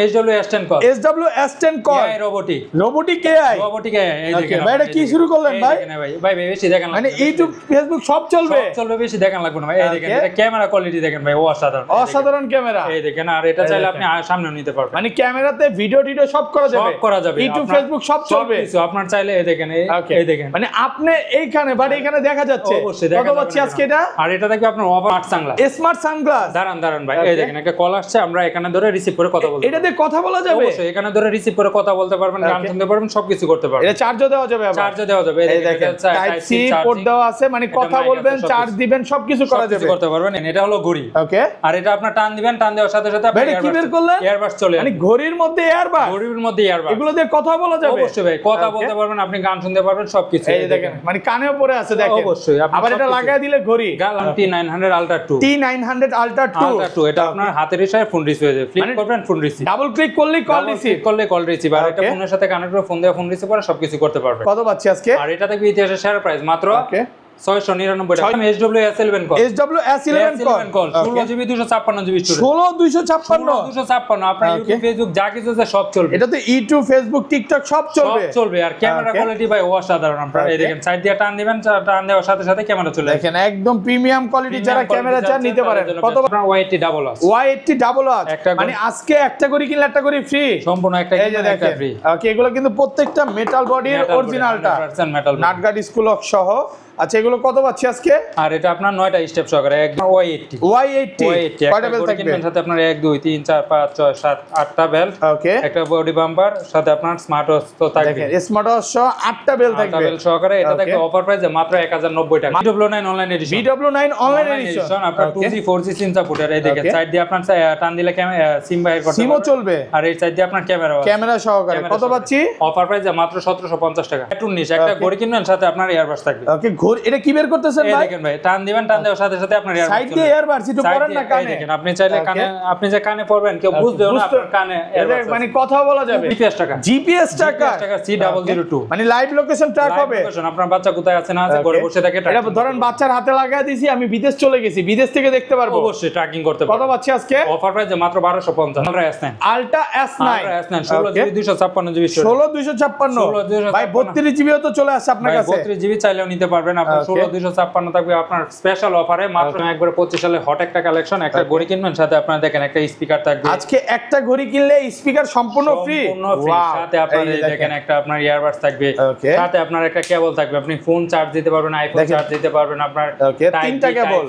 SW S10 call SW S10 call AI robotic AI এই দেখেন ভাই এটা কি শুরু করলেন ভাই ভাই বেশি দেখেন মানে ইউটিউব ফেসবুক সব চলবে বেশি দেখেন লাগবে না ভাই এই দেখেন এটা ক্যামেরা কোয়ালিটি দেখেন ভাই অসাধারণ ক্যামেরা এই দেখেন আর এটা চাইলে আপনি সামনে নিতে পারবেন মানে ক্যামেরাতে ভিডিও সব করা যাবে ইউটিউব ফেসবুক সব চলবে কিছু আপনার চাইলে এই দেখেন এই দেখেন মানে আপনি এইখানে বাট এখানে দেখা যাচ্ছে কত পাচ্ছি আজকে এটা আর এটা দেখবে আপনার স্মার্ট সানগ্লাস দাঁড়ান ভাই এই দেখেন একটা কল আসছে আমরা এখানে ধরে রিসিভ করে কথা বলবো এটা দিয়ে কথা বলা যাবে অবশ্যই এখানে ধরে রিসিভ করে কথা বলতে পারবেন গান শুনতে পারবেন সবকিছু করতে পারবেন এটা চার্জও দেওয়া যাবে এই দেখেন টাইপ সি পোর্ট দেওয়া আছে মানে কথা বলবেন চার্জ দিবেন সবকিছু করা যাবে করতে পারবেন এটা হলো ঘড়ি ওকে আর এটা আপনার টান দিবেন টান দেওয়ার সাথে সাথে আপনি কি বের করলেন এয়ারবাস চলে মানে ঘড়ির মধ্যে এয়ারবাস এগুলো দিয়ে কথা বলা যাবে অবশ্যই ভাই কথা বলতে পারবেন আপনি গান শুনতে পারবেন সবকিছু এই দেখেন মানে কানেও পড়ে আছে দেখেন অবশ্যই আবার এটা লাগায় দিলে ঘড়ি T900 Ultra 2 T900 Ultra 2 এটা আপনার হাতের ইশারায় ফোন রিসিভ হয়ে যাবে ফ্লিপ করবেন ফোন রিসিভ ডাবল ক্লিক করলেই কল রিসিভ আর এটা ফোনের সাথে কানেক্ট করে ফোন দিয়ে ফোন রিসিভ করে সবকিছু করতে পারবে কত পাচ্ছি আজকে আর এটা দেখবি ইতিহাসের সেরা প্রাইস মাত্র 699 টাকা SW S11 call call 16GB 256GB 256 আপনার ইউটিউব ফেসবুক যা কিছু আছে সব চলবে এটা তো ইউটিউব ফেসবুক টিকটক সব চলবে আর ক্যামেরা কোয়ালিটি ভাই অসাধারণ আপনারা এই দেখেন সাইড দিয়ে টান দিবেন টান দেওয়ার সাথে সাথে ক্যামেরা চলে দেখেন একদম প্রিমিয়াম কোয়ালিটি যারা ক্যামেরা চান নিতে পারেন কত আপনার Y80 ডাবল মানে আজকে একটা করে কিনলে একটা করে ফ্রি সম্পূর্ণ একটা কিনলে একটা ফ্রি ওকে এগুলো কিন্তু প্রত্যেকটা মেটাল বডির অরিজিনালটা নাটগার্ড স্কুলক সহ আচ্ছা এগুলো কত পাচ্ছি আজকে আর এটা আপনার 9টা স্টেপ সহকারে একদম Y80 কয়টা বেল থাকবে সাথে আপনার 1 2 3 4 5 6 7 8টা বেল ওকে একটা বডি বাম্পার সাথে আপনার স্মার্ট ওয়াচ তো থাকবে দেখেন স্মার্ট ওয়াচ সহ 8টা বেল থাকবে 8টা বেল সহকারে এটা থাকবে অফার প্রাইসে মাত্র 1090 টাকা BW9 অনলাইন এডিশন আপনার 2G 4G সিম সাপোর্ট আর এই দেখেন সাইড দিয়ে আপনার টান দিলে সিম বাইর করতে সিমও চলবে আর এই সাইড দিয়ে আপনার ক্যামেরা সহকারে কত পাচ্ছি অফার প্রাইসে মাত্র 1750 টাকা 19 একটা ঘড়ি কিনবেন সাথে আপনার ইয়ারবাডস থাকবে ওকে ঘড়ি এটা কি বের করতেছেন ভাই দেখেন ভাই টান দিবেন টান দেওয়ার সাথে সাথে আপনার সাইড দিয়ে এয়ারবাডস একটু পরেন না কানে দেখেন আপনি চাইলে কানে আপনি যে কানে পড়বেন কেউ বুঝবেও না আপনার কানে এয়ারবাডস মানে কথা বলা যাবে জিপিএস টাকা C002 মানে লাইভ লোকেশন ট্র্যাক হবে আপনার বাচ্চা কোথায় আছে না আছে ঘরে বসে থাকে এটা ধরেন বাচ্চার হাতে লাগায় দিয়েছি আমি বিদেশ চলে গেছি বিদেশ থেকে দেখতে পারবো অবশ্যই ট্র্যাকিং করতে পারবো কত পাচ্ছি আজকে অফার প্রাইসে মাত্র 1250 Ultra S9 16GB 256GB 16256 ভাই 32GB তো চলে আসছে আপনার কাছে 32GB চাইলেও নিতে পারবেন আপনার 16256 থাকবে আপনার স্পেশাল অফারে মাত্র একবারে 25 সালে হট একটা কালেকশন একটা ঘড়ি কিনবেন সাথে আপনার দেখেন একটা স্পিকার থাকবে আজকে একটা ঘড়ি কিনলে স্পিকার সম্পূর্ণ ফ্রি সাথে আপনার দেখেন একটা আপনার ইয়ারবাডস থাকবে সাথে আপনার একটা কেবল থাকবে আপনি ফোন চার্জ দিতে পারবেন আইফোন চার্জ দিতে পারবেন আপনার তিনটা কেবল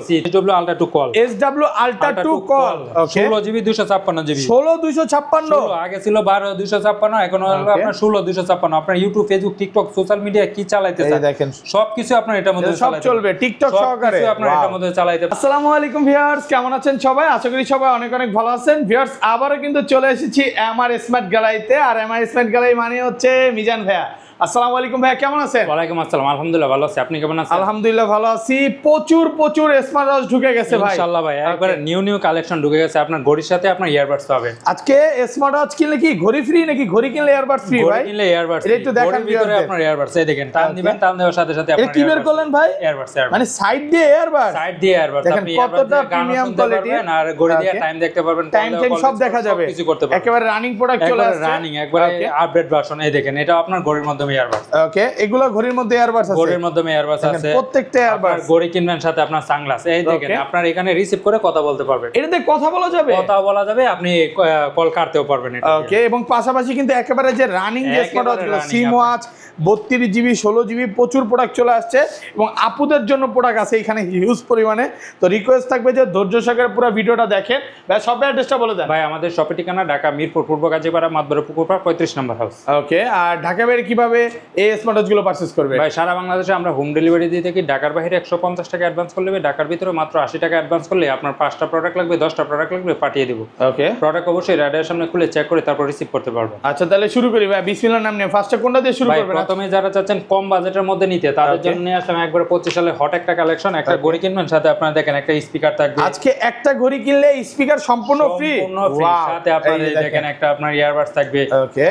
SW Ultra 2 call call 16GB 256GB 16256 আগে ছিল 12256 এখন হলো আপনার 16256 আপনার YouTube Facebook TikTok social media কি চালাইতেছেন দেখেন সবকিছু আপনার এটার মধ্যে সব চলবে টিকটক সহকারে আপনার এটার মধ্যে চালাইতে আসসালামু আলাইকুম ভিউয়ার্স কেমন আছেন সবাই আশা করি সবাই অনেক অনেক ভালো আছেন ভিউয়ার্স আবারো কিন্তু চলে এসেছি এমআর স্মার্ট গ্যালারিতে আর এমআর স্মার্ট গ্যালারি মানে হচ্ছে মিজান ভাইয়া আসসালামু আলাইকুম ভাই কেমন আছেন ওয়ালাইকুম আসসালাম আলহামদুলিল্লাহ ভালো আছি আপনি কেমন আছেন আলহামদুলিল্লাহ ভালো আছি প্রচুর স্মার্ট ওয়াচ ঢুকে গেছে ভাই ইনশাআল্লাহ ভাই একবারে নিউ কালেকশন ঢুকে গেছে আপনার ঘড়ির সাথে আপনার ইয়ারবাডস পাবে আজকে স্মার্ট ওয়াচ কিনলে কি ঘড়ি ফ্রি নাকি ঘড়ি কিনলে ইয়ারবাডস ফ্রি ভাই ঘড়ি কিনলে ইয়ারবাডস এটা একটু দেখান ভিতরে আপনার ইয়ারবাডস এই দেখেন টান দিবেন টান দেওয়ার সাথে সাথে আপনার কি বের করলেন ভাই ইয়ারবাডস মানে সাইড দিয়ে ইয়ারবাডস আপনি কতটা প্রিমিয়াম কোয়ালিটি আর ঘড়ি দিয়ে টাইম দেখতে পারবেন টাইম সব দেখা যাবে কিছু করতে পারবেন একেবারে রানিং প্রোডাক্ট চলে আসছে রানিং একবারে আপডেট ভার্সন এই দেখেন এটা আপনার ঘড়ির মাধ্যমে ইয়ারবাডস ওকে এগুলো ঘড়ির মধ্যে এয়ারবাডস আছে ঘড়ির মাধ্যমে এয়ারবাডস আছে প্রত্যেকটা এয়ারবাডস ঘড়ি কিনবেন সাথে আপনার সানগ্লাস এই দেখেন আপনার এখানে রিসিভ করে কথা বলতে পারবেন এটাতে কথা বলা যাবে আপনি কল কাটতেও পারবেন এটা ওকে এবং পাশাপাশি কিন্তু একেবারে যে রানিং যে স্মার্টওয়াচগুলো সিম ওয়াচ 32GB 16GB প্রচুর প্রোডাক্ট চলে আসছে এবং আপুদের জন্য প্রোডাক্ট আছে এখানে হিউজ পরিমাণে তো রিকোয়েস্ট থাকবে যে ধৈর্য সহকারে পুরো ভিডিওটা দেখেন ভাই শপের অ্যাড্রেসটা বলে দেন ভাই আমাদের শপের ঠিকানা ঢাকা মিরপুর পূর্ব কাজীপাড়া মাতবরে পুকুরপাড় 35 নম্বর হাউস ওকে আর ঢাকা বাইরে কিভাবে এই স্মার্টওয়াচগুলো পারচেজ করবে ভাই সারা বাংলাদেশে আমরা হোম ডেলিভারি দিয়ে থাকি ঢাকার বাইরে 150 টাকা অ্যাডভান্স করলে ঢাকার ভিতরে মাত্র 80 টাকা অ্যাডভান্স করলে আপনার 5টা প্রোডাক্ট লাগবে 10টা প্রোডাক্ট লাগবে পাঠিয়ে দেব ওকে প্রোডাক্ট অবশ্যই রাডারের সামনে খুলে চেক করে তারপর রিসিভ করতে পারবেন আচ্ছা তাহলে শুরু করি ভাই বিসমিল্লাহর নাম নিয়ে ফার্স্টে কোনটা দিয়ে শুরু করবেন প্রথমে যারা চাচ্ছেন কম বাজেটের মধ্যে নিতে তাদের জন্য নিয়ে আসলাম একবার 25 সালে হট একটা কালেকশন একটা ঘড়ি কিনবেন সাথে আপনারা দেখেন একটা স্পিকার থাকবে আজকে একটা ঘড়ি কিনলে স্পিকার সম্পূর্ণ ফ্রি সাথে আপনারা দেখেন একটা আপনার ইয়ারবাডস থাকবে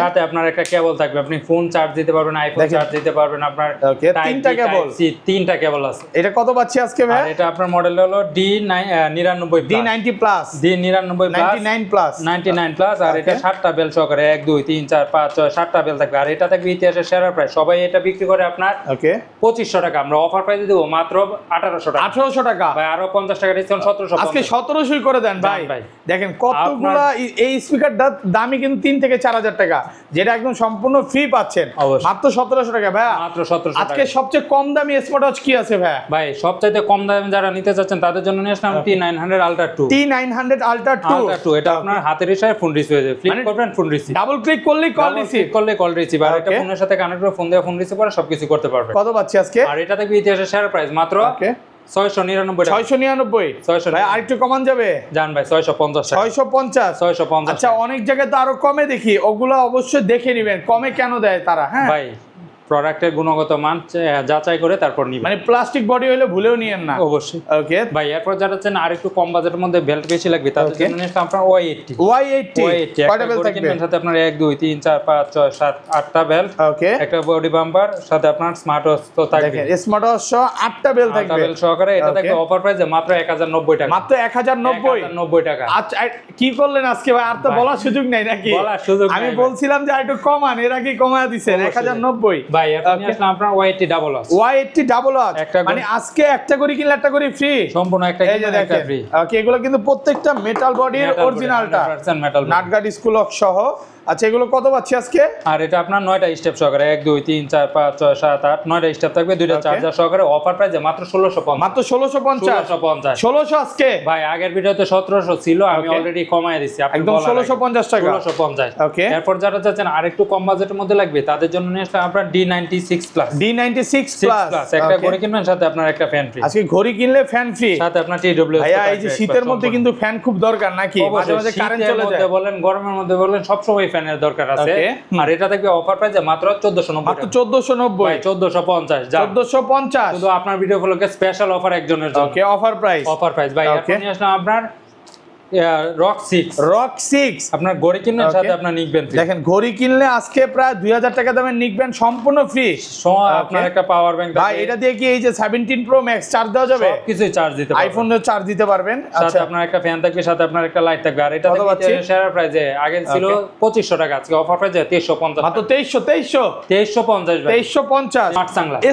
সাথে আপনার একটা কেবল থাকবে আপনি ফোন চার্জ দিতে দিতে পারবেন, আইফোন চার্জ দিতে পারবেন আপনার। ওকে, তিনটা কেবল, তিনটা কেবল আছে। এটা কত পাচ্ছি আজকে ভাই? এটা আপনার মডেল হলো D99 D90 plus, D99 plus 99 plus. আর এটা 7টা বেল সহকারে 1 2 3 4 5 6 7টা বেল থাকবে। আর এটা থাকবে ইতিহাসের সেরা প্রাইস। সবাই এটা বিক্রি করে আপনার ওকে 2500 টাকা, আমরা অফার প্রাইসে দেব মাত্র 1800 টাকা। 1800 টাকা ভাই, আরো 50 টাকা ডিসকাউন্ট 1750। আজকে 1700 করে দেন ভাই। ভাই দেখেন কতগুলা এই স্পিকারটার দামই কিন্তু 3 থেকে 4000 টাকা, যেটা একদম সম্পূর্ণ ফ্রি পাচ্ছেন মাত্র 1700 টাকা ভাই। মাত্র 1700 টাকা। আজকে সবচেয়ে কম দামি স্মার্ট ওয়াচ কি আছে ভাই? ভাই সবচাইতে কম দামে যারা নিতে চাচ্ছেন তাদের জন্য নিয়ে আসলাম T900 Ultra 2। T900 Ultra 2 এটা আপনার হাতের ইশারায় ফোন রিসিভ হয়ে যাবে। ফ্লিপ করবেন, ফোন রিসিভ। ডাবল ক্লিক করলেই কল রিসিভ, কল রিসিভ। আর এটা ফোনের সাথে কানেক্ট করে ফোন দিয়ে ফোন রিসিভ করে সবকিছু করতে পারবেন। কত পাচ্ছি আজকে? আর এটা থাকবে ইতিহাসের সেরা প্রাইস মাত্র 699 টাকা। 699 ভাই, আরেকটু কমান যাবে? জান ভাই 650 টাকা। 650। আচ্ছা, অনেক জায়গায় তো আরো কমে দেখি, ওগুলো অবশ্যই দেখে নেবেন কমে কেন দেয় তারা। হ্যাঁ ভাই, প্রোডাক্টের গুণগত মান যাচাই করে তারপর নিবেন। মানে প্লাস্টিক বডি হলে ভুলেও নিয়েন না। অবশ্যই। ওকে ভাই, এরপর যারা চান আর একটু কম বাজেটের মধ্যে বেল্ট বেশি লাগবে তাদের জন্য নিয়ে আসলাম আপনার Y80। কয়টা বেল্ট থাকবে? সাথে আপনার 1 2 3 4 5 6 7 8টা বেল্ট। ওকে, একটা বডি বাম্পার, সাথে আপনার স্মার্ট ওয়াচ তো থাকবে। দেখেন স্মার্ট ওয়াচ সহ 8টা বেল্ট থাকবে। 8টা বেল্ট সহকারে এটা থাকবে অফার প্রাইসে মাত্র 1090 টাকা। মাত্র 1090 টাকা। আচ্ছা, কি করলেন আজকে ভাই? আর তো বলার সুযোগ নাই নাকি? বলার সুযোগ নাই। আমি বলছিলাম যে একটু কমান, এর আগে কমায়া দিবেন 1090। ভাই, এখন নিয়ে আসলাম আপনার Y80 double watch. Y80 double watch, মানে আজকে একটা করে কিনলে একটা করে ফ্রি, সম্পূর্ণ একটা কিনলে একটা ফ্রি। ওকে, এগুলো কিন্তু প্রত্যেকটা মেটাল বডির অরিজিনালটা, 100% নাটগার্ড স্কুল লক সহ। আচ্ছা, এগুলো কত পাচ্ছি আজকে? আর এটা আপনার 9টা স্টেপ সহকারে 1 2 3 4 5 6 7 8 9টা স্টেপ থাকবে, দুইটা চার্জার সহকারে অফার প্রাইসে মাত্র 1650। মাত্র 1650। 1600 আজকে? ভাই, আগের ভিডিওতে 1700 ছিল, আমি অলরেডি কমায় দিছি একদম 1650 টাকা। 1650। ওকে, এরপর যারা চাচ্ছেন আরেকটু কম বাজেটের মধ্যে লাগবে তাদের জন্য নিয়ে আসলাম আপনার D96 প্লাস। D96 প্লাস, একটা ঘড়ি কিনবেন, সাথে আপনার একটা ফ্যান ফ্রি। আজকে ঘড়ি কিনলে ফ্যান ফ্রি, সাথে আপনার TWS। ভাইয়া এই যে শীতের মধ্যে কিন্তু ফ্যান খুব দরকার নাকি? মাঝে মাঝে কারেন্ট চলে যায়, বলেন গরমের মধ্যে বলেন, সব সময় ফ্যানের দরকার আছে। আর এটা থাকবে অফার প্রাইসে মাত্র 1490 মাত্র 1490। 1450 যা 1450 শুধু আপনার ভিডিও ফলোকে স্পেশাল অফার একজনের জন্য। ওকে, অফার প্রাইস ভাই। এখন নিয়ে আসলাম আপনার রক 6 আপনার ঘড়ি কিনবেন, সাথে আপনার নিকবেন ফ্রি। দেখেন, ঘড়ি কিনলে আজকে প্রায় 2000 টাকা দামের নিকবেন সম্পূর্ণ ফ্রি, আপনার একটা পাওয়ার ব্যাংক। ভাই, এটা দিয়ে কি এই যে 17 প্রো ম্যাক্স চার্জ দেওয়া যাবে? সবকিছু চার্জ দিতে পারবেন, আইফোনেও চার্জ দিতে পারবেন। সাথে আপনার একটা ফ্যান থাকবে, সাথে আপনার একটা লাইট থাকবে। আর এটা থাকবে সেরা প্রাইসে, আগে ছিল 2500 টাকা, আজকে অফার প্রাইসে 2350। মাত্র 2350 ভাই। 2350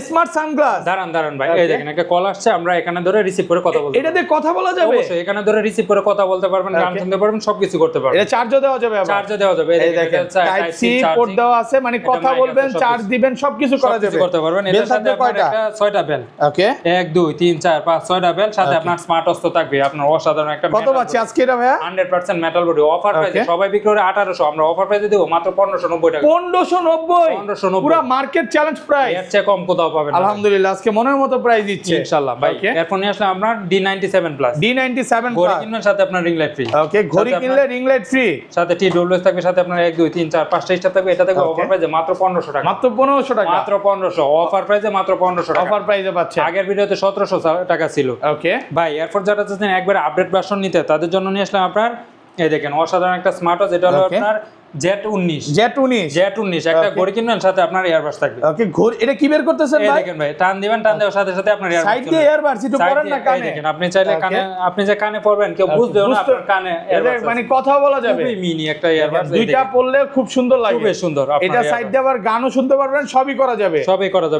স্মার্ট সানগ্লাস। দাঁড়ান ভাই, এই দেখেন একটা কল আসছে, আমরা এখানে ধরে রিসিভ করে কথা বলবো। এটা দিয়ে কথা বলা যাবে? অবশ্যই, এখানে ধরে রিসিভ করে কথা বলতে পারবেন, গান শুনতে পারবেন, সবকিছু করতে পারবেন। এটা চার্জও দেওয়া যাবে? চার্জও দেওয়া যাবে। এই দেখেন টাইপ সি পোর্ট দেওয়া আছে, মানে কথা বলবেন, চার্জ দিবেন, সবকিছু করা যাবে, করতে পারবেন। এর সাথে আপনার একটা 6টা বেল। ওকে, 1 2 3 4 5 6টা বেল, সাথে আপনার স্মার্ট ওয়াচ তো থাকবে। আপনার অসাধারণ একটা কত পাচ্ছি আজকে এটা ভাইয়া? 100% মেটাল বডি অফার প্রাইসে। সবাই বিক্রি করে 1800, আমরা অফার প্রাইসে দেব মাত্র 1590 টাকা। 1590 পুরো মার্কেট চ্যালেঞ্জ প্রাইস, এর চেয়ে কম কোথাও পাবেন না। আলহামদুলিল্লাহ, আজকে মনের মতো প্রাইস দিচ্ছে ইনশাআল্লাহ ভাই। এরপর নিয়ে আসলাম আপনার D97 প্লাস। D97 ঘড়ি কিনবেন, সাথে আপনার রিং লাইট ফ্রি। ওকে, ঘড়ি কিনলে রিং লাইট ফ্রি, সাথে TWS থাকবে, সাথে আপনার 1 2 3 4 5টা স্টার থাকবে। এটা থাকবে অফার প্রাইসে মাত্র 1500 টাকা। মাত্র 1500 টাকা। মাত্র 1500 অফার প্রাইসে, মাত্র 1500 টাকা অফার প্রাইসে পাচ্ছে। আগের ভিডিওতে 1700 টাকা ছিল। ওকে ভাই, এরপর যারা চাচ্ছেন একবার আপডেট ভার্সন নিতে তাদের জন্য নিয়ে আসলাম আপনার, এই দেখেন অসাধারণ একটা স্মার্ট ওয়াচ। এটা হলো আপনার Z19 একটা ঘড়ি কিনবেন, সাথে আপনার ইয়ারবাস থাকবে। ওকে, ঘড়ি এটা কি বের করতেছেন ভাই? এই দেখেন ভাই, টান দিবেন, টান দেওয়ার সাথে সাথে আপনার ইয়ারবাস সাইড দিয়ে ইয়ারবাস একটু পরেন না কানে। দেখেন, আপনি চাইলে কানে, আপনি যে কানে পরবেন কেউ বুঝবেও না আপনার কানে ইয়ারবাস, মানে কথা বলা যাবে। খুবই মিনি একটা ইয়ারবাস, দুইটা পরলে খুব সুন্দর লাগে, খুবই সুন্দর। এটা সাইড দিয়ে আবার গানও শুনতে পারবেন, সবই করা যাবে,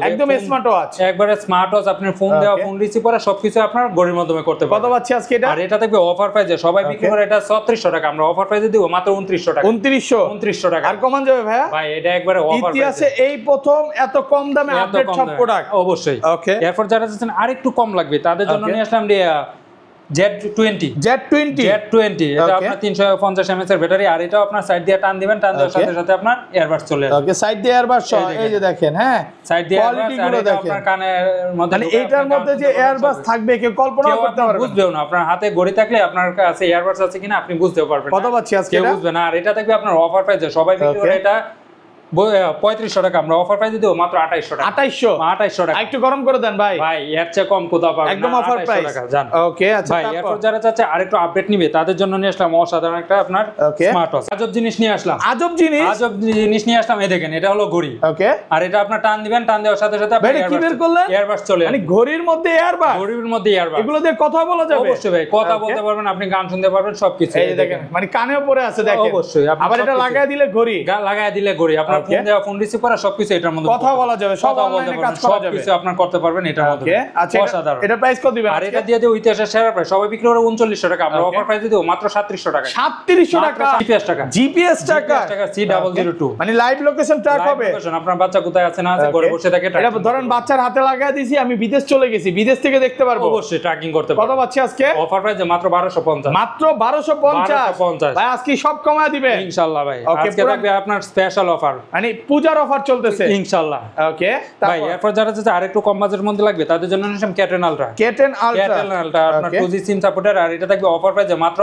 একদম স্মার্ট ওয়াচ, একবারে স্মার্ট ওয়াচ। আপনি ফোন দেওয়া, ফোন রিসিভ করা সবকিছু আপনার ঘড়ির মাধ্যমে করতে পারবেন। কত পাচ্ছি আজকে এটা? আর এটা থাকবে অফার প্রাইসে, সবাই বিক্রি করে এটা 3600 টাকা, আমরা অফার প্রাইসে দিব মাত্র 2900 টাকা। 2900 টাকা। আর কমান যাবে ভাইয়া? ভাই, এটা একবারে অফার প্রাইসে, ইতিহাসে এই প্রথম এত কম দামে আপডেট সব প্রোডাক্ট। অবশ্যই। ওকে, এরপর যারা চাচ্ছেন আরেকটু কম লাগবে তাদের জন্য নিয়ে আসলাম Z20 এটা আপনার 350 mAh এর ব্যাটারি। আর এটা আপনার সাইড দিয়ে টান দিবেন, টান দেওয়ার সাথে সাথে আপনার এয়ারবাস চলে আসবে। ওকে, সাইড দিয়ে এয়ারবাস সহ, এই যে দেখেন, হ্যাঁ সাইড দিয়ে কোয়ালিটি গুলো দেখেন, আপনার কানের মধ্যে, মানে এটার মধ্যে যে এয়ারবাস থাকবে কেউ কল্পনা করতে পারবে না, বুঝবেও না। আপনার হাতে ঘড়ি থাকলে আপনার কাছে এয়ারবাস আছে কিনা আপনি বুঝতেও পারবেন না। কত পাচ্ছি আজকে কেউ বুঝবে না। আর এটা থাকবে আপনার অফার প্রাইসে, সবাই বিক্রি করে এটা 3500 টাকা আমরা অফার প্রাইসে দেব মাত্র 2800 টাকা। 2800 টাকা। একটু গরম করে দেন ভাই। ভাই এর চেয়ে কম কোথাও পাবেন না, একদম অফার প্রাইস। ওকে আচ্ছা ভাই এরপর যারা চাচ্ছে আরেকটু আপডেট নিবে তাদের জন্য নিয়ে আসলাম অসাধারণ একটা আপনার স্মার্ট ওয়াচ। আজব জিনিস নিয়ে আসলাম। আজব জিনিস নিয়ে আসলাম। এই দেখেন এটা হলো ঘড়ি। ওকে। আর এটা আপনার টান দিবেন, টান দেওয়ার সাথে সাথে আপনি কি বের করলেন? এয়ারবাস চলে আসবে। মানে ঘড়ির মধ্যে এয়ারবাস? ঘড়ির মধ্যে এয়ারবাস। এগুলো দিয়ে কথা বলা যাবে? অবশ্যই ভাই, কথা বলতে পারবেন, আপনি গান শুনতে পারবেন, সবকিছু। এই দেখেন মানে কানেও পড়ে আছে দেখেন। অবশ্যই। আবার এটা লাগায় দিলে ঘড়ি, লাগায় দিলে ঘড়ি, আপনার ফোন দেওয়া, ফোন রিসিভ করা সবকিছু এটার মধ্যে কথা বলা যাবে, সব অনলাইনে কাজ করা যাবে, সবকিছু আপনার করতে পারবেন এটার মধ্যে। ওকে আচ্ছা অসাধারণ। এটা প্রাইস কত দিবেন? আর এটা দিয়ে দেব ইতিহাসের সেরা প্রাইস। সবাই বিক্রি করে 3900 টাকা, আমরা অফার প্রাইসে দেব মাত্র 3700 টাকা। 3700 টাকা? জিপিএস টাকা C002। মানে লাইভ লোকেশন ট্র্যাক হবে। আপনার বাচ্চা কোথায় আছে না আছে ঘরে বসে থাকে, এটা ধরেন বাচ্চার হাতে লাগায় দিয়েছি, আমি বিদেশ চলে গেছি, বিদেশ থেকে দেখতে পারবো। অবশ্যই ট্র্যাকিং করতে পারবো। কত পাচ্ছি আজকে অফার প্রাইসে মাত্র 1250। মাত্র 1250 ভাই, আজকে সব কমায় দিবেন ইনশাআল্লাহ ভাই। আজকে থাকবে আপনার স্পেশাল অফার, মানে পূজার অফার চলতেছে ইনশাআল্লাহ। ওকে ভাই এরপর যারা চাচ্ছে আরেকটু কম বাজেটের মধ্যে লাগবে তাদের জন্য নিলাম কেটেন আলট্রা। আপনার 2G সিম সাপোর্টার। আর এটা থাকবে অফার প্রাইসে মাত্র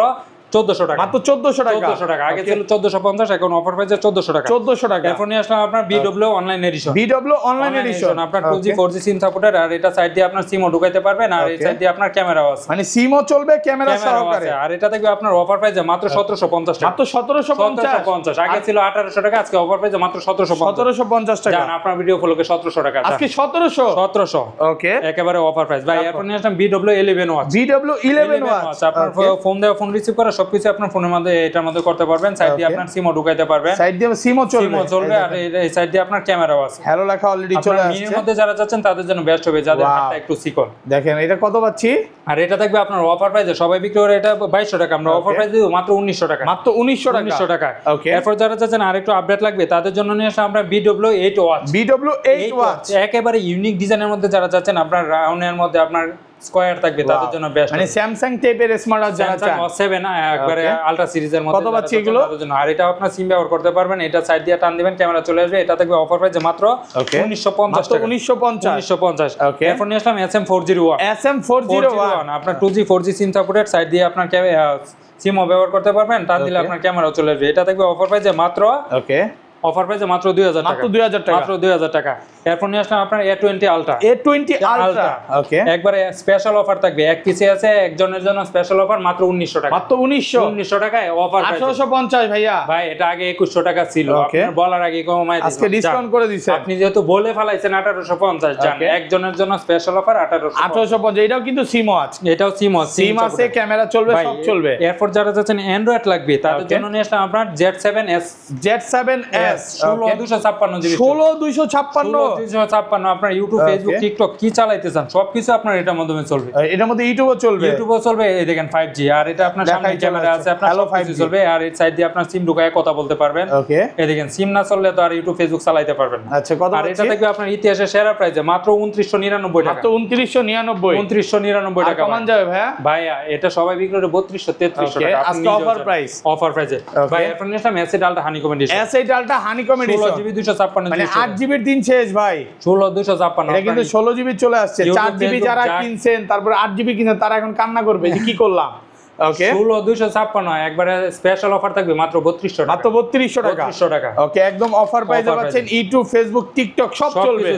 1400 টাকা। মাত্র 1400 টাকা। 1400 টাকা। আগে ছিল 1450, এখন অফার প্রাইসে 1400 টাকা। 1400 টাকা। এরপর নিয়ে আসলাম আপনার BW online addition. BW online addition আপনার 2G 4G সিম সাপোর্টার। আর এটা সাইড দিয়ে আপনার সিমও ঢুকাইতে পারবেন, আর এই সাইড দিয়ে আপনার ক্যামেরাও আছে, মানে সিমও চলবে, ক্যামেরা সহকারে। আর এটা থাকবে আপনার অফার প্রাইসে মাত্র 1750 টাকা। মাত্র 1750। আগে ছিল 1800 টাকা, আজকে অফার প্রাইসে মাত্র 1750 টাকা। জান আপনার ভিডিও ফলোকে 1700 টাকা। আজকে 1700। ওকে একেবারে অফার প্রাইস। ভাই এরপর নিয়ে আসলাম BW 11 ওয়াচ। BW 11 ওয়াচ আপনার ফোন দেওয়া, ফোন রিসিভ করা সবকিছু আপনার ফোনের মধ্যে এটার মধ্যে করতে পারবেন। সাইড দিয়ে আপনার সিমও ঢুকাইতে পারবেন, সাইড দিয়ে সিমও চলবে। আর এই সাইড দিয়ে আপনার ক্যামেরাও আছে। হ্যালো লেখা অলরেডি চলে আসছে। মিনির মধ্যে যারা যাচ্ছেন তাদের জন্য বেস্ট হবে, যাদের হাতটা একটু চিকন। দেখেন এটা কত পাচ্ছি? আর এটা থাকবে আপনার অফার প্রাইসে, সবাই বিক্রি করে এটা 2200 টাকা, আমরা অফার প্রাইসে দেব মাত্র 1900 টাকা। মাত্র 1900 টাকা। ওকে। এরপর যারা চাচ্ছেন আরেকটু আপডেট লাগবে তাদের জন্য নিয়ে আসলাম আমরা BW 8 ওয়াচ। BW 8 ওয়াচ একেবারে ইউনিক ডিজাইনের মধ্যে যারা চাচ্ছেন, আপনার রাউন্ডের মধ্যে আপনার স্কয়ার থাকবে, তাদের জন্য বেস্ট। মানে স্যামসাং টাইপের স্মার্ট ওয়াচ যারা চান, S7 একবারে আলট্রা সিরিজের মধ্যে। কত পাচ্ছি এগুলো? তাদের জন্য। আর এটা আপনার সিম ব্যবহার করতে পারবেন, এটা সাইড দিয়ে টান দিবেন, ক্যামেরা চলে আসবে। এটা থাকবে অফার প্রাইসে মাত্র 1950 টাকা। 1950। ওকে। এরপর নিয়ে আসলাম SM401। SM401 আপনার 2G 4G SIM supported, side দিয়ে আপনার সিমও ব্যবহার করতে পারবেন, টান দিলে আপনার ক্যামেরাও চলে আসবে। এটা থাকবে অফার প্রাইসে মাত্র অফার প্রাইসে মাত্র 2000 টাকা। মাত্র 2000 টাকা। মাত্র 2000 টাকা। এরপর নিয়ে আসলাম আপনার A20 আলট্রা। A20 ultra. ওকে। একবারে স্পেশাল অফার থাকবে, এক পিসে আছে, একজনের জন্য স্পেশাল অফার মাত্র 1900 টাকা। মাত্র 1900 টাকায় অফার। 1850 ভাইয়া। ভাই এটা আগে 2100 টাকা ছিল, আপনার বলার আগে কমাই দিয়েছি, আজকে ডিসকাউন্ট করে দিয়েছে। আপনি যেহেতু বলে ফেলাইছেন 1850, জান একজনের জন্য স্পেশাল অফার 1850। এটাও কিন্তু সিম ওয়াচ, এটাও সিম আছে, ক্যামেরা চলবে, সব চলবে। এরপর যারা যাচ্ছেন অ্যান্ড্রয়েড লাগবে তাদের জন্য নিয়ে আসলাম আপনার Z7S। 16256 জিবি। 16256। আপনার ইউটিউব, ফেসবুক, টিকটক কি চালাইতে চান সবকিছু আপনার এটার মাধ্যমে চলবে। এটার মধ্যে ইউটিউবও চলবে, এই দেখেন 5G। আর এটা আপনার সামনে ক্যামেরা আছে, আপনার সব কিছু চলবে। আর এই সাইড দিয়ে আপনার সিম ঢুকায় কথা বলতে পারবেন। ওকে। এই দেখেন সিম না চললে তো আর ইউটিউব, ফেসবুক চালাইতে পারবেন না। আচ্ছা কত? আর এটা থাকবে আপনার ইতিহাসের সেরা প্রাইসে মাত্র 2999 টাকা। মাত্র 2999 টাকা। কমান যাবে ভাইয়া এটা সবাই বিক্রি করে 3200 3300 টাকা। আজকে অফার প্রাইসে। ভাই এরপর নিলাম S8 ultra honeycomb edition. S8 ultra honeycomb edition 16GB 256 মানে 8GB দিন শেষ ভাই। 16 এটা কিন্তু 16GB চলে আসছে। 4GB যারা কিনছেন, তারপর 8GB কিনছেন, তারা এখন কান্না করবে যে কি করলাম। ওকে। 16256 একবারে স্পেশাল অফার থাকবে মাত্র 3200 টাকা। মাত্র 3200 টাকা। ওকে একদম অফার প্রাইসে পাচ্ছেন। ইউটিউব, ফেসবুক, টিকটক সব চলবে।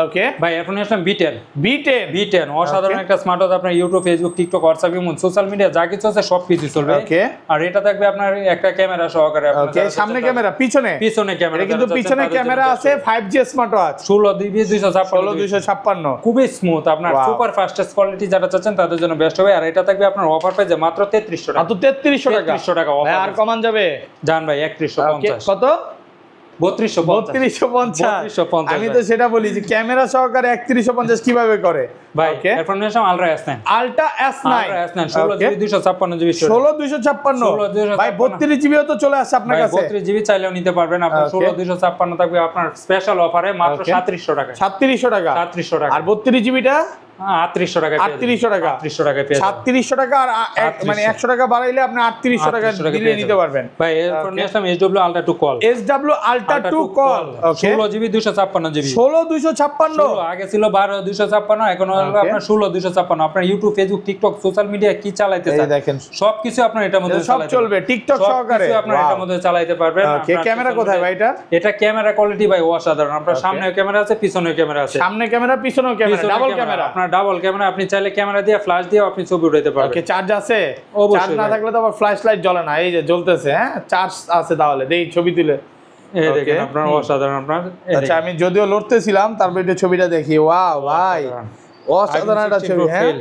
ওকে। ভাই এখন আসলাম B10 অসাধারণ একটা স্মার্ট ওয়াচ। আপনার YouTube, Facebook, TikTok, WhatsApp, imo, social media যা কিছু আছে সব কিছু চলবে। ওকে। আর এটা থাকবে আপনার একটা ক্যামেরা সহকারে। ওকে। সামনে ক্যামেরা, পিছনে ক্যামেরা। এটা কিন্তু পিছনে ক্যামেরা আছে। 5G smart watch. 16GB 256 খুবই স্মুথ, আপনার সুপার ফাস্টেস্ট কোয়ালিটি যারা চাচ্ছেন তাদের জন্য বেস্ট হবে। আর এটা থাকবে আপনার অফার প্রাইসে মাত্র 3300 টাকা। মাত্র 3300 টাকা। আর কমান যাবে জান ভাই 3150। কত? 3250। আমি তো সেটা বলি যে ক্যামেরা সহকারে 3150 কিভাবে করে ভাই। এরপর নিয়ে আসলাম ultra S9। Ultra S9 16GB 256 16256 ভাই 32GB ও তো চলে আসছে আপনার কাছে। 32GB চাইলেও নিতে পারবেন। আপনার 16256 থাকবে আপনার স্পেশাল অফারে মাত্র 3700 টাকা। 3700 টাকা। 3700 টাকা। আর 32GB টা 3800 টাকা 3800 টাকা 3800 টাকা পেয়ে 3600 টাকা আর মানে 100 টাকা বাড়াইলে আপনি 3800 টাকা দিলে নিতে পারবেন ভাই। এরপর নিয়ে আসলাম SW Ultra 2 call. SW Ultra 2 call, okay 16 GB 256 GB. 16 256 আগে ছিল 12 256, এখন হলো আপনার 16 256। আপনার YouTube, Facebook, TikTok, social media কি চালাইতেছেন এই দেখেন সবকিছু আপনার এটার মধ্যে সব চলবে, টিকটক সহকারে আপনার এটার মধ্যে চালাতে পারবেন। ওকে ক্যামেরা কোথায় ভাই এটা? এটা ক্যামেরা কোয়ালিটি ভাই অসাধারণ। আপনার সামনেও ক্যামেরা আছে, পিছনেও ক্যামেরা আছে। সামনে ক্যামেরা, পিছনেও ক্যামেরা, ডাবল ক্যামেরা। আপনার ডাবল ক্যামেরা, আপনি চাইলে ক্যামেরা দিয়ে ফ্ল্যাশ দিয়ে আপনি ছবি উঠাইতে পারবেন। ওকে চার্জ আছে? অবশ্যই চার্জ না থাকলে তো আবার ফ্ল্যাশ লাইট জ্বলে না। এই যে জ্বলতেছে, হ্যাঁ চার্জ আছে, তাহলে দেই ছবি তুলে। এই দেখেন আপনার অসাধারণ। আপনার আচ্ছা আমি যদিও লড়তেছিলাম, তারপর এটা ছবিটা দেখি, ওয়াও ভাই অসাধারণ একটা ছবি। হ্যাঁ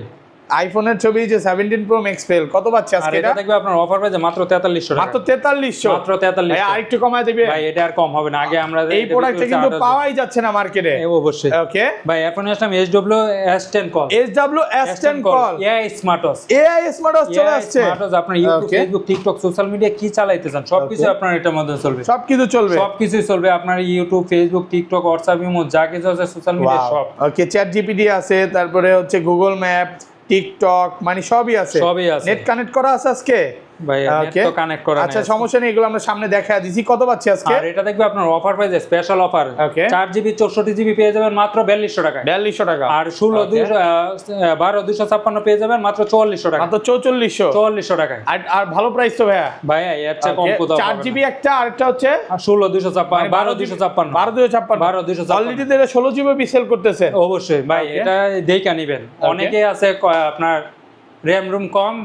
আইফোনের ছবি যে 17 প্রো ম্যাক্স ফেল কত পাচ্ছে আজকে? এটা দেখবে আপনার অফার প্রাইসে মাত্র 4300 টাকা। মাত্র 4300, মাত্র 4300। ভাই আরেকটু কমায় দিবে ভাই? এটা আর কম হবে না। আগে আমরা এই প্রোডাক্টটা কিন্তু পাওয়াই যাচ্ছে না মার্কেটে। অবশ্যই ওকে ভাই। এখন আসলাম SW S10 call. SW S10 call AI smarts. AI smarts চলে আসছে। স্মার্টস আপনার YouTube, Facebook, TikTok, social media কি চালাইতেছেন সবকিছু আপনার এটার মধ্যে চলবে। সবকিছু চলবে, সবকিছু চলবে। আপনার YouTube, Facebook, TikTok, WhatsApp, imo যা কিছু আছে সোশ্যাল মিডিয়া সব। ওকে চ্যাট জিপিটি আছে, তারপরে হচ্ছে গুগল ম্যাপ, টিকটক, মানে সবই আছে। সবই আছে। নেট কানেক্ট করা আছে আজকে ভাই? নেট তো কানেক্ট করা আছে। আচ্ছা সমস্যা নেই, এগুলো আমরা সামনে দেখায় দিছি। কত পাচ্ছি আজকে? আর এটা দেখবে আপনার অফার প্রাইসে স্পেশাল অফার। ওকে 4GB 64GB পেয়ে যাবেন মাত্র 4200 টাকায়। 4200 টাকা। আর 12 256 পেয়ে যাবেন মাত্র 4400 টাকা। মাত্র 4400 টাকায়। আর ভালো প্রাইস তো ভাইয়া। ভাই এর চেয়ে কম কোথাও 4GB একটা, আরেকটা হচ্ছে 16 256 12 256 অলরেডি তো 16GB সেল করতেছে। অবশ্যই ভাই এটা দেখে নেবেন। অনেকে আছে আপনার র‍্যাম রুম কম,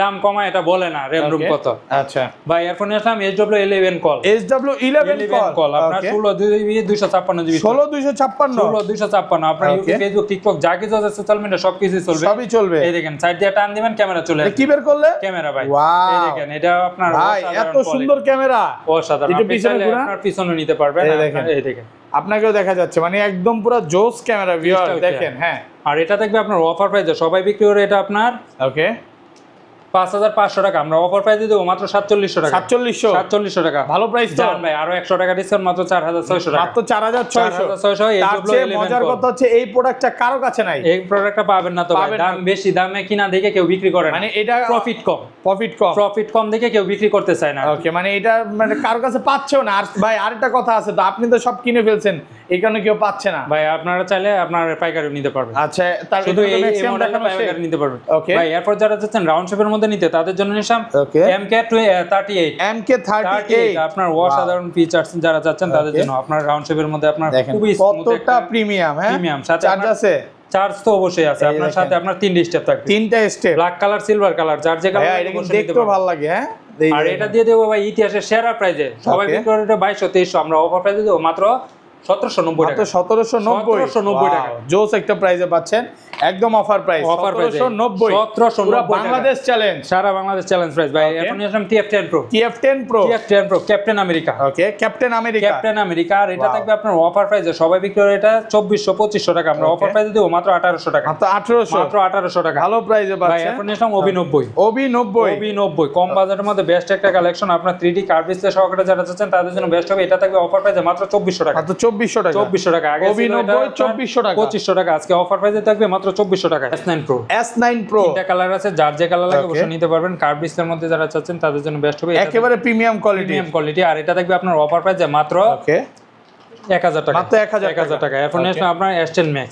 দাম কমা এটা বলে না র‍্যাম রুম কত। আচ্ছা ভাই এরপর আসলাম SW11 কল। SW11 কল আপনার 16GB 256GB। 16 256 আপনার ইউটিউব, ফেসবুক, টিকটক যা কিছু আছে সোশ্যাল মিডিয়া সবকিছু চলবে, সবই চলবে। এই দেখেন সাইড দিয়ে টান দিবেন ক্যামেরা চলে আসবে। কি বের করলে? ক্যামেরা ভাই। ওয়াও এই দেখেন এটা আপনার ভাই এত সুন্দর ক্যামেরা, অসাধারণ। আপনি চাইলে আপনার পিছনে নিতে পারবেন। এই দেখেন আপনাকেও দেখা যাচ্ছে, মানে একদম পুরো জোস ক্যামেরা ভিউয়ার দেখেন। হ্যাঁ আর এটা দেখবে আপনার অফার প্রাইসে সবাই বিক্রি করে এটা আপনার ওকে 5500 টাকা। আমরা অফার প্রাইসে দেবো মাত্র 4700 টাকা। 4700 টাকা ভালো প্রাইস তো ভাই। আরো 100 টাকা ডিসকাউন্ট মাত্র 4600 টাকা। মাত্র 4600। তার চেয়ে মজার কথা হচ্ছে এই প্রোডাক্টটা কারো কাছে নাই। এই প্রোডাক্টটা পাবেন না তো ভাই। দাম বেশি, দামে কিনা দেখে কেউ বিক্রি করে না। মানে এটা প্রফিট কম দেখে কেউ বিক্রি করতে চায় না। ওকে মানে এটা মানে কারো কাছে পাচ্ছেও না। আর ভাই আরেকটা কথা আছে তো, আপনি তো সব কিনে ফেলছেন, এই কারণে কেউ পাচ্ছে না। ভাই আপনারা চাইলে আপনার পাইকারি নিতে পারবেন। আচ্ছা তার শুধু এই মডেলটা পাইকারি নিতে পারবেন। ওকে ভাই এরপর যারা চাচ্ছেন রাউন্ড শেপের মধ্যে নিতে তাদের জন্য নিলাম MK38 আপনার অসাধারণ ফিচারস যারা চাচ্ছেন তাদের জন্য। আপনার রাউন্ড শেপের মধ্যে আপনার খুবই কতটা প্রিমিয়াম। হ্যাঁ প্রিমিয়াম সাথে চার্জ আছে, চার্জ তো অবশ্যই আছে। আপনার সাথে আপনার 3টা স্টেপ থাকবে, 3টা step, black colour, silver colour, যার যে কালার এটা কিন্তু দেখতেও ভালো লাগে। হ্যাঁ আর এটা দিয়ে দেবো ভাই ইতিহাসের সেরা প্রাইজে। সবাই বিক্রি করে 2200-2300, আমরা অফার প্রাইজে দেবো মাত্র 1790 টাকা। 1790 টাকা জোস একটা প্রাইজে পাচ্ছেন, একদম অফার প্রাইস। 1790 বাংলাদেশ চ্যালেঞ্জ, সারা বাংলাদেশ চ্যালেঞ্জ প্রাইস ভাই। এখন নিলাম TF10 Pro ক্যাপ্টেন আমেরিকা। ওকে ক্যাপ্টেন আমেরিকা। আর এটা থাকবে আপনার অফার প্রাইসে সবাই বিক্রি করে এটা 2400-2500 টাকা। আমরা অফার প্রাইসে দেবো মাত্র 1800 টাকা। মাত্র 1800 টাকা ভালো প্রাইসে পাচ্ছেন ভাই। এখন নিলাম OB90 কম বাজেটের মধ্যে বেস্ট একটা কালেকশন। আপনার 3D কার্ভ ডিসপ্লে সহকারে যারা চাচ্ছেন তাদের জন্য বেস্ট হবে। এটা থাকবে অফার প্রাইসে মাত্র 2400 টাকা। মাত্র 2400 টাকা। আগে ছিল এটা 2400 টাকা, 2500 টাকা। আজকে অফার প্রাইসে থাকবে মাত্র 2400 টাকা। S9 Pro তিনটা কালার আছে, যার যে কালার লাগে অবশ্যই নিতে পারবেন। কার্ভ ডিসপ্লের মধ্যে যারা চাচ্ছেন তাদের জন্য বেস্ট হবে। একেবারে প্রিমিয়াম কোয়ালিটি। আর এটা থাকবে আপনার অফার প্রাইসে মাত্র 1000 টাকা। মাত্র 1000 টাকা। এখন আপনার S10 Max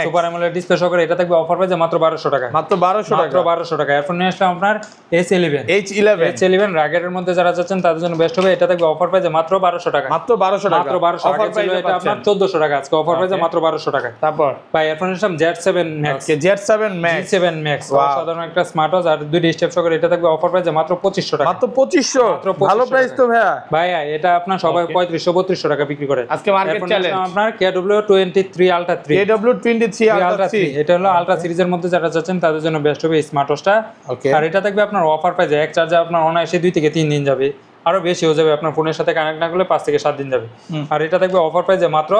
super AMOLED display সহকারে এটা থাকবে অফার প্রাইসে মাত্র 1200 টাকা। মাত্র 1200 টাকা। এখন আপনার H11 রাগের মধ্যে যারা চাচ্ছেন তাদের জন্য বেস্ট হবে। এটা থাকবে অফার প্রাইসে মাত্র 1200 টাকা। মাত্র 1200 টাকা। অফার প্রাইসে এটা আপনার 1400 টাকা। আজকে অফার প্রাইসে মাত্র 1200 টাকা। তারপর ভাই এখন Z7 Max সাধারণ একটা স্মার্ট ওয়াচ আর দুইটা স্টেপ সহকারে এটা থাকবে অফার প্রাইসে মাত্র 2500 টাকা। মাত্র 2500 ভালো প্রাইস তো ভাইয়া। এটা আপনার সবাই 3500-3200 টাকা বিক্রি করে আজকে মার্কেট চ্যালেঞ্জ। আপনার KW23 Ultra 3 এটা হলো আলট্রা সিরিজের মধ্যে যারা চাচ্ছেন তাদের জন্য বেস্ট হবে এই স্মার্ট ওয়াচটা। আর এটা থাকবে আপনার অফার প্রাইসে এক চার্জে আপনার অনায়াসে 2 থেকে 3 দিন যাবে, আরো বেশি হয়ে যাবে। আপনার ফোনের সাথে কানেক্ট না করলে 5 থেকে 7 দিন যাবে। আর এটা থাকবে অফার প্রাইসে মাত্র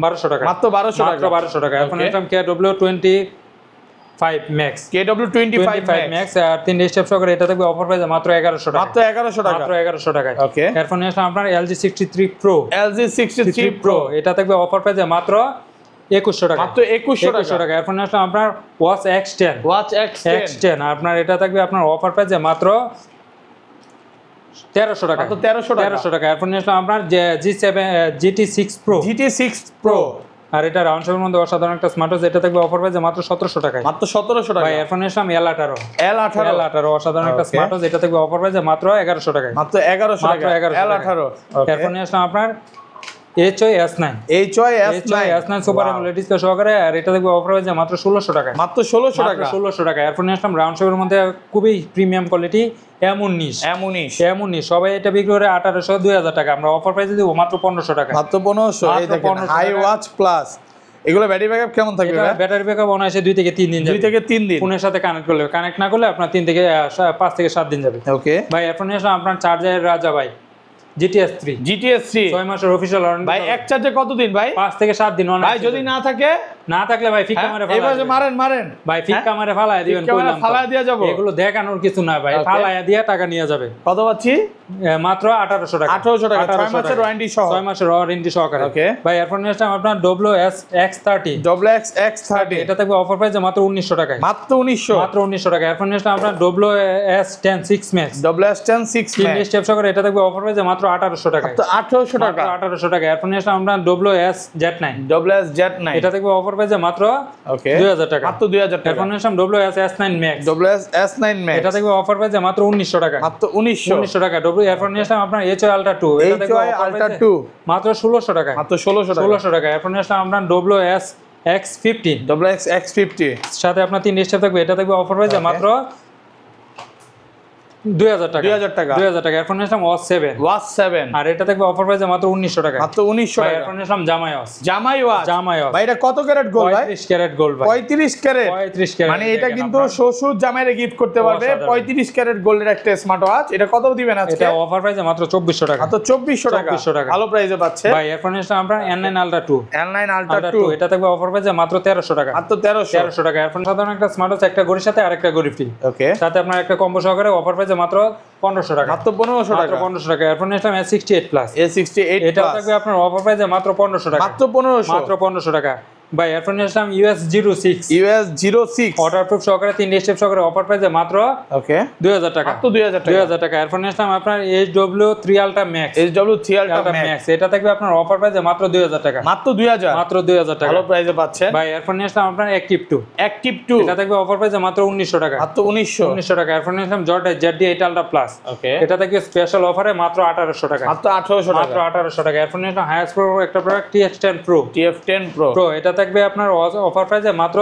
1200 টাকা। মাত্র 1200 টাকা। এখন এটা KW25 Max আর 3 স্টেপ সহকারে এটা থাকবে অফার প্রাইসে মাত্র 1100 টাকা। মাত্র 1100 টাকা। ওকে এরপর নিয়ে আসলাম আপনার LG 63 Pro এটা থাকবে অফার প্রাইসে মাত্র 2100 টাকা, মাত্র 2100 টাকা। এরপর নিয়ে আসলাম আপনার ওয়াচ X10, X10 আপনার এটা থাকবে আপনার অফার প্রাইসে মাত্র 1300 টাকা, মাত্র 1300 টাকা। এরপর নিয়ে আসলাম আপনার GT6 Pro, আর এটা রাউন্ড শেপের মধ্যে অসাধারণ একটা স্মার্ট ওয়াচ, এটা থাকবে অফার প্রাইসে মাত্র 1700 টাকা, মাত্র 1700 টাকা। ভাই এরপর নিয়ে আসলাম L18 অসাধারণ একটা স্মার্ট ওয়াচ, এটা থাকবে অফার প্রাইসে মাত্র 1100 টাকা, মাত্র 1100 টাকা L18। এরপর নিয়ে আসলাম আপনার HY S9 super AMOLED display সহকারে, আর এটা থাকবে অফার প্রাইসে মাত্র 1600 টাকা, মাত্র 1600 টাকা, 1600 টাকা। এরপর নিয়ে আসলাম রাউন্ড শেপের মধ্যে খুবই প্রিমিয়াম কোয়ালিটি M19 সবাই এটা বিক্রি করে 1800 2000 টাকা, আমরা অফার প্রাইসে দেব মাত্র 1500 টাকা, মাত্র 1500। এই দেখেন হাই ওয়াচ প্লাস, এগুলো ব্যাটারি ব্যাকআপ কেমন থাকবে? এটা ব্যাটারি ব্যাকআপ অনায়াসে 2 থেকে 3 দিন যাবে, 2 থেকে 3 দিন ফোনের সাথে কানেক্ট না করলে আপনার 3 থেকে 5 থেকে 7 দিন যাবে। ওকে ভাই এরপর নিয়ে আসলাম আপনার চার্জারের রাজা ভাই GTS 3 6 মাসের অফিশিয়াল ওয়ারেন্টি। ভাই এক চার্জে কতদিন ভাই? 5 থেকে 7 দিন। ভাই যদি না থাকে, না থাকলে ভাই ফিক্কা মারে ফালায়, এইভাবে মারেন ভাই ফিক্কা মারে ফালায় দিবেন, কইলাম ফালায় দিয়া যাব, এগুলো দেখানোর কিছু না ভাই, ফালায় দিয়া টাকা নিয়ে যাবে। কত পাচ্ছি? মাত্র 1800 টাকা, 1800 টাকা 6 মাসের ওয়ারেন্টি সহ, 6 মাসের ওয়ারেন্টি সহকারে। ওকে ভাই এরপর নিয়ে আসলাম আপনার X30, এটা থাকবে অফার প্রাইসে মাত্র 1900 টাকায়, মাত্র 1900 টাকা। এরপর নিয়ে আসলাম আপনার S10 6 Max, S10 6 3 স্টেপ সহকারে, এটা থাকবে অফার প্রাইসে মাত্র 1800 টাকা, 1800 টাকা, 1800 টাকা। এরপর নিয়ে আসলাম আমরা Z9, এটা থাকবে অফার প্রাইসে মাত্র 2000 টাকা, মাত্র 2000 টাকা। এরপর নিয়ে আসলাম S9 Max, এটা থাকবে অফার প্রাইসে মাত্র 1900 টাকা, মাত্র 1900 টাকা। এরপর নিয়ে আসলাম আপনার HY Ultra 2, এটা থাকবে অফার প্রাইসে মাত্র 1600 টাকা, মাত্র 1600 টাকা। এরপর নিয়ে আসলাম আপনার X50, সাথে আপনার 3 স্টেপ থাকবে, এটা থাকবে অফার প্রাইসে মাত্র 2000 টাকা, 2000 টাকা। এরপর নিয়ে আসলাম Watch 7, আর এটা থাকবে অফার প্রাইসে মাত্র 1900 টাকা, মাত্র 1900 টাকা। এরপর নিয়ে আসলাম জামাই ওয়াচ, ভাই এটা কত ক্যারেট গোল্ড ভাই? 35 ক্যারেট গোল্ড ভাই, 35 ক্যারেট, মানে এটা কিন্তু শ্বশুর জামাইরে গিফট করতে পারবে। 35 ক্যারেট গোল্ডের একটা স্মার্ট ওয়াচ, এটা কত দিবেন আজকে? এটা অফার প্রাইসে মাত্র 2400 টাকা, মাত্র 2400 টাকা, ভালো প্রাইসে পাচ্ছে ভাই। এরপর নিয়ে আসলাম আমরা N9 Ultra 2, এটা থাকবে অফার প্রাইসে মাত্র 1300 টাকা, মাত্র 1300 টাকা। এরপর সাধারণ একটা স্মার্ট ওয়াচ, একটা ঘড়ির সাথে আরেকটা ঘড়ি ফ্রি, ওকে, সাথে আপনার একটা কম্বো সহকারে, অফার প্রাইসে মাত্র 1500 টাকা, মাত্র 1500 টাকা, 1500 টাকা। এরপর নিয়ে আসলাম S68 প্লাস, এটা থাকবে আপনার অফার প্রাইসে মাত্র 1500 টাকা, মাত্র 1500 টাকা। ভাই এরপর নিয়ে আসলাম US06 ওয়াটারপ্রুফ সহকারে 3 স্টেপ সহকারে, অফার প্রাইসে মাত্র 2000 টাকা, মাত্র 2000 টাকা। এরপর নিয়ে আসলাম আপনার HW3 Ultra Max, এটা থাকবে আপনার অফার প্রাইসে মাত্র 2000 টাকা, মাত্র 2000 টাকা, ভালো প্রাইসে পাচ্ছে ভাই। এরপর নিয়ে আসলাম আপনার Active 2, এটা থাকবে অফার প্রাইসে মাত্র 1900 টাকা, মাত্র 1900 টাকা। এরপর নিয়ে আসলাম Jordan ZD8 Ultra Plus, এটা থাকবে স্পেশাল অফারে মাত্র 1800 টাকা, মাত্র 1800 টাকা। এরপর নিয়ে আসলাম হাইয়েস্ট প্রো একটা প্রোডাক্ট TF10 Pro, এটা থাকবে আপনার অফার প্রাইসে মাত্র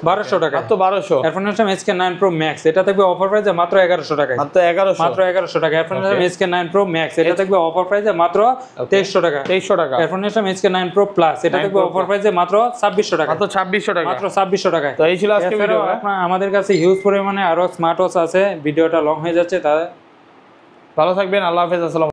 1200 টাকা, মাত্র 1200। এরপর নিয়ে আসলাম SK9 Pro Max, এটা থাকবে অফার প্রাইসে মাত্র 1100 টাকা, মাত্র 1100 টাকা। এরপর নিয়ে আসলাম SK9 Pro Max, এটা থাকবে অফার প্রাইসে মাত্র 2300 টাকা, 2300 টাকা। এরপর নিয়ে আসলাম SK9 Pro Plus, এটা থাকবে অফার প্রাইসে মাত্র 2600 টাকা, মাত্র 2600 টাকা, মাত্র 2600 টাকা। তো এই ছিল আজকে ভিডিও। আমাদের কাছে হিউজ পরিমাণে আরো স্মার্ট ওয়াচ আছে, ভিডিওটা লং হয়ে যাচ্ছে, তাহলে ভালো থাকবেন, আল্লাহ হাফেজ, আসসালাম।